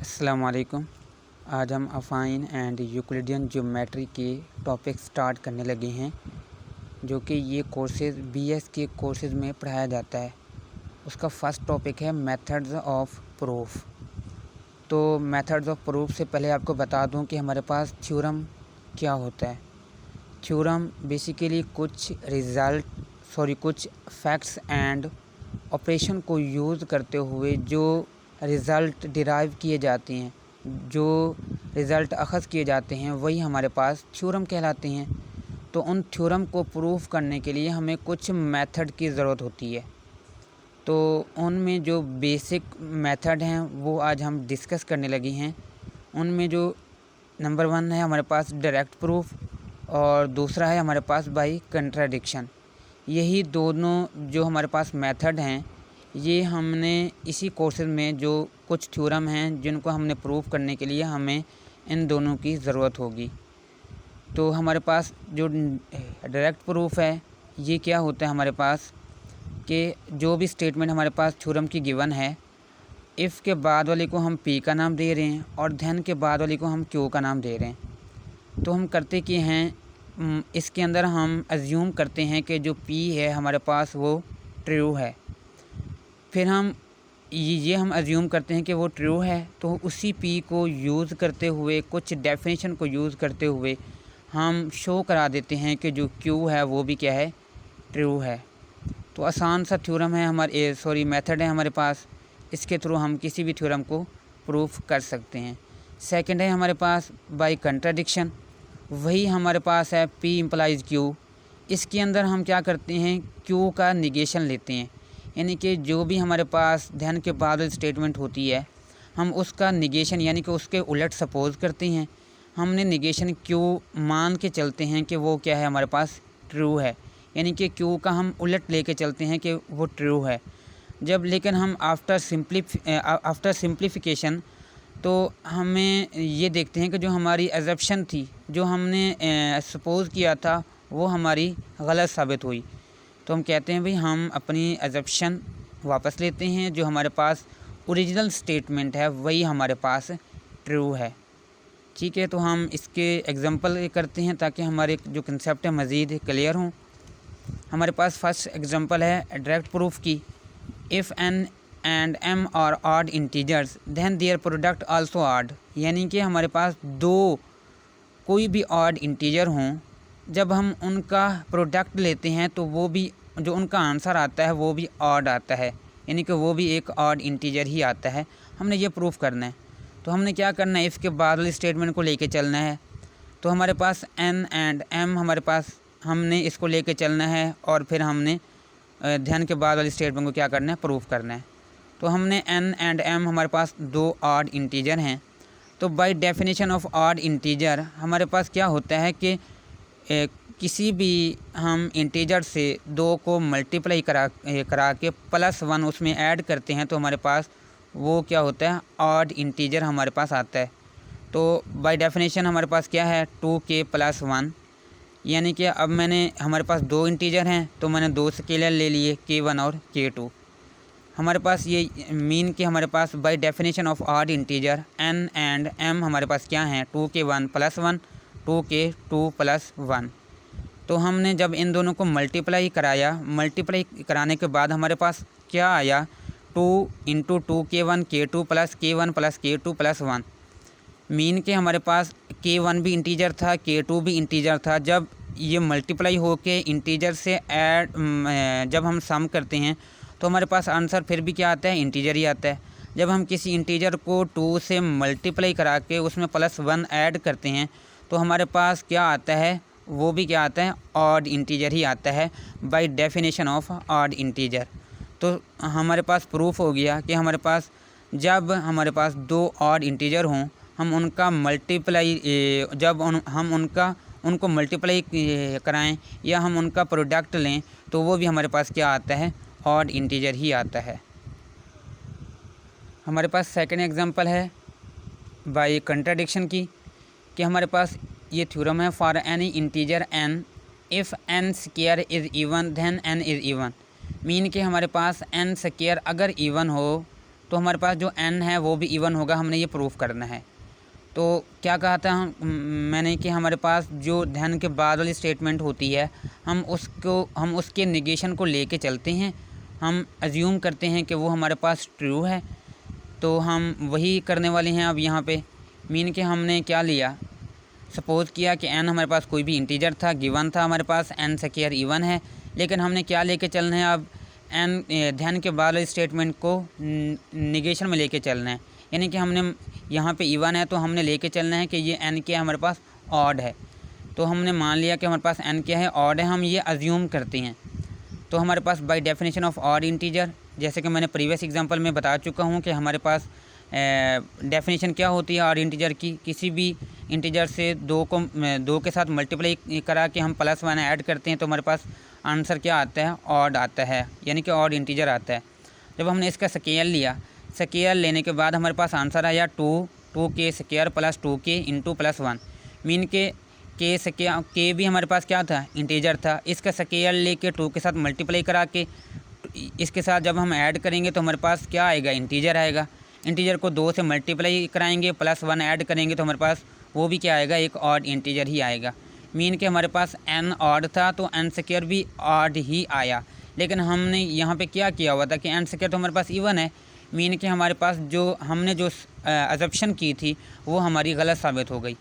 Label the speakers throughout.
Speaker 1: अस्सलाम वालेकुम। आज हम अफाइन एंड यूक्लिडियन ज्योमेट्री के टॉपिक स्टार्ट करने लगे हैं, जो कि ये कोर्सेज़ बीएस के कोर्सेज़ में पढ़ाया जाता है। उसका फर्स्ट टॉपिक है मेथड्स ऑफ प्रूफ। तो मेथड्स ऑफ प्रूफ से पहले आपको बता दूं कि हमारे पास थ्योरम क्या होता है। थ्योरम बेसिकली कुछ फैक्ट्स एंड ऑपरेशन को यूज़ करते हुए जो रिज़ल्ट डिराइव किए जाते हैं, जो रिज़ल्ट अख़ज़ किए जाते हैं, वही हमारे पास थ्योरम कहलाते हैं। तो उन थ्योरम को प्रूफ करने के लिए हमें कुछ मेथड की ज़रूरत होती है। तो उनमें जो बेसिक मेथड हैं वो आज हम डिस्कस करने लगे हैं। उनमें जो नंबर 1 है हमारे पास डायरेक्ट प्रूफ और दूसरा है हमारे पास बाय कंट्राडिक्शन। यही दोनों जो हमारे पास मेथड हैं, ये हमने इसी कोर्सेज में जो कुछ थ्योरम हैं जिनको हमने प्रूफ करने के लिए हमें इन दोनों की ज़रूरत होगी। तो हमारे पास जो डायरेक्ट प्रूफ है, ये क्या होता है हमारे पास कि जो भी स्टेटमेंट हमारे पास थ्योरम की गिवन है, इफ़ के बाद वाले को हम पी का नाम दे रहे हैं और देन के बाद वाले को हम क्यू का नाम दे रहे हैं। तो हम करते क्या हैं, इसके अंदर हम अज्यूम करते हैं कि जो पी है हमारे पास वो ट्रू है। फिर हम अज्यूम करते हैं कि वो ट्रू है, तो उसी पी को यूज़ करते हुए, कुछ डेफिनेशन को यूज़ करते हुए हम शो करा देते हैं कि जो क्यू है वो भी क्या है, ट्रू है। तो आसान सा थ्योरम है मेथड है हमारे पास। इसके थ्रू हम किसी भी थ्योरम को प्रूफ कर सकते हैं। सेकंड है हमारे पास बाय कंट्राडिक्शन। वही हमारे पास है पी इम्प्लाइज क्यू। इसके अंदर हम क्या करते हैं, क्यू का निगेशन लेते हैं, यानी कि जो भी हमारे पास ध्यान के बाद स्टेटमेंट होती है, हम उसका निगेशन यानी कि उसके उलट सपोज़ करते हैं। हमने निगेशन क्यू मान के चलते हैं कि वो क्या है, हमारे पास ट्रू है, यानी कि क्यू का हम उलट लेके चलते हैं कि वो ट्रू है। जब लेकिन हम आफ्टर सिंप्लीफिकेशन तो हमें ये देखते हैं कि जो हमारी अजम्पशन थी, जो हमने सपोज़ किया था, वो हमारी गलत साबित हुई। तो हम कहते हैं भाई हम अपनी अजम्पशन वापस लेते हैं, जो हमारे पास ओरिजिनल स्टेटमेंट है वही हमारे पास ट्रू है। ठीक है, तो हम इसके एग्जांपल करते हैं ताकि हमारे जो कंसेप्ट है मज़ीद क्लियर हों। हमारे पास फर्स्ट एग्जांपल है डायरेक्ट प्रूफ की। If n and m are odd integers then their product also odd. यानी कि हमारे पास दो कोई भी ऑड इंटीजर हों, जब हम उनका प्रोडक्ट लेते हैं तो वो भी जो उनका आंसर आता है वो भी ऑड आता है, यानी कि वो भी एक ऑड इंटीजर ही आता है। हमने ये प्रूफ करना है। तो हमने क्या करना है, इसके बाद वाले स्टेटमेंट को लेके चलना है। तो हमारे पास एन एंड एम हमारे पास हमने इसको लेके चलना है और फिर हमने ध्यान के बाद वाले स्टेटमेंट को क्या करना है, प्रूफ करना है। तो हमने एन एंड एम हमारे पास दो ऑड इंटीजर हैं। तो bye definition of odd integer हमारे पास क्या होता है कि किसी भी हम इंटीजर से दो को मल्टीप्लाई करा के +1 उसमें ऐड करते हैं तो हमारे पास वो क्या होता है, ऑड इंटीजर हमारे पास आता है। तो बाय डेफिनेशन हमारे पास क्या है, 2k + 1, यानी कि अब हमारे पास दो इंटीजर हैं तो मैंने दो स्केलर ले लिए, k1 और k2। हमारे पास ये मीन कि हमारे पास by definition of odd integer n and m हमारे पास क्या हैं, 2k1 + 1, 2k2 + 1। तो हमने जब इन दोनों को मल्टीप्लाई कराने के बाद हमारे पास क्या आया, 2 × 2k1 k2 + k1 + k2 + 1। Mean के हमारे पास k1 भी इंटीजर था, k2 भी इंटीजर था। जब ये मल्टीप्लाई होके इंटीजर से जब हम सम करते हैं तो हमारे पास आंसर फिर भी क्या आता है, इंटीजर ही आता है। जब हम किसी इंटीजर को 2 से मल्टीप्लाई करा के उसमें +1 ऐड करते हैं तो हमारे पास क्या आता है, वो भी क्या आता है, ऑड इंटीजर ही आता है bye definition of odd integer. तो हमारे पास प्रूफ हो गया कि हमारे पास जब हमारे पास दो ऑड इंटीजर हों, हम उनका उनको मल्टीप्लाई कराएं या हम उनका प्रोडक्ट लें तो वो भी हमारे पास क्या आता है, ऑड इंटीजर ही आता है। हमारे पास सेकंड एग्जांपल है बाय कंट्राडिक्शन की, कि हमारे पास ये थ्योरम है for any integer n if n square is even then n is even. Mean कि हमारे पास n स्क्वायर अगर इवन हो तो हमारे पास जो n है वो भी इवन होगा, हमने ये प्रूफ करना है। तो क्या कहा था मैंने कि हमारे पास जो धन के बाद वाली स्टेटमेंट होती है हम उसके नेगेशन को लेके चलते हैं, हम अज्यूम करते हैं कि वो हमारे पास ट्रू है, तो हम वही करने वाले हैं अब यहाँ पे। मीन कि हमने क्या लिया, सपोज़ किया कि n हमारे पास कोई भी इंटीजर था, गिवन था हमारे पास n स्क्वायर इवन है, लेकिन हमने क्या लेके चलना है अब n धन के बाद वाली स्टेटमेंट को निगेशन में लेके चलना है। यानी कि हमने यहाँ पे इवन है तो हमने लेके चलना है कि ये n क्या है हमारे पास ऑड है। तो हमने मान लिया कि हमारे पास n क्या है ऑड है, हम ये अज्यूम करते हैं। तो हमारे पास by definition of odd integer, जैसे कि मैंने प्रीवियस एग्जांपल में बता चुका हूँ कि हमारे पास डेफिनेशन क्या होती है ऑड इंटीजर की, किसी भी इंटीजर से दो के साथ मल्टीप्लाई करा के हम +1 ऐड करते हैं तो हमारे पास आंसर क्या आता है, ऑड आता है, यानी कि ऑड इंटीजर आता है। जब हमने इसका स्केयर लिया, स्केयर लेने के बाद हमारे पास आंसर आया 2k square plus 2k into +1। Mean के स्केयर के भी हमारे पास क्या था, इंटीजर था। इसका स्केयर लेके 2 के साथ मल्टीप्लाई करा के इसके साथ जब हम ऐड करेंगे तो हमारे पास क्या आएगा, इंटीजर आएगा। इंटीजर को 2 से मल्टीप्लाई कराएंगे, +1 ऐड करेंगे तो हमारे पास वो भी क्या आएगा, एक ऑड इंटीजर ही आएगा। मीन के हमारे पास n ऑड था तो n स्क्वायर भी ऑड ही आया, लेकिन हमने यहाँ पे क्या किया हुआ था कि n स्क्वायर तो हमारे पास इवन है। मीन के हमारे पास जो हमने जो अजप्शन की थी वो हमारी गलत साबित हो गई।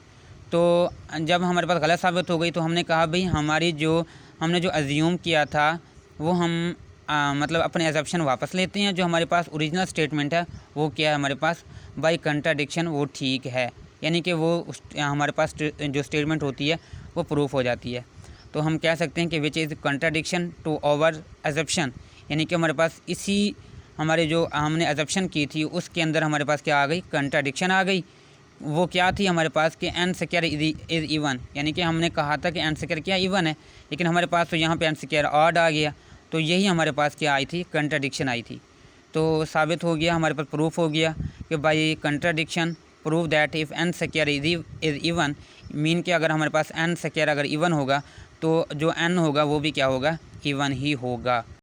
Speaker 1: तो जब हमारे पास गलत साबित हो गई तो हमने कहा भाई हमने जो अज्यूम किया था वो हम मतलब अपने अजप्शन वापस लेते हैं। जो हमारे पास ओरिजिनल स्टेटमेंट है वो क्या है हमारे पास, बाय कंट्राडिक्शन वो ठीक है, यानी कि वो हमारे पास जो स्टेटमेंट होती है वो प्रूफ हो जाती है। तो हम कह सकते हैं कि which is contradiction to our assumption, यानी कि हमारे पास इसी हमारे जो हमने अजप्शन की थी उसके अंदर हमारे पास क्या आ गई, कंट्राडिक्शन आ गई। वो क्या थी हमारे पास कि n स्क्वायर इज़ इवन, यानी कि हमने कहा था कि n स्क्वायर क्या इवन है, लेकिन हमारे पास तो यहाँ पे n स्क्वायर ऑड आ गया। तो यही हमारे पास क्या आई थी, कंट्राडिक्शन आई थी। तो साबित हो गया, हमारे पास प्रूफ हो गया कि by contradiction prove that if n square is even. Mean कि अगर हमारे पास n स्क्वायर अगर इवन होगा तो जो n होगा वो भी क्या होगा, इवन ही होगा।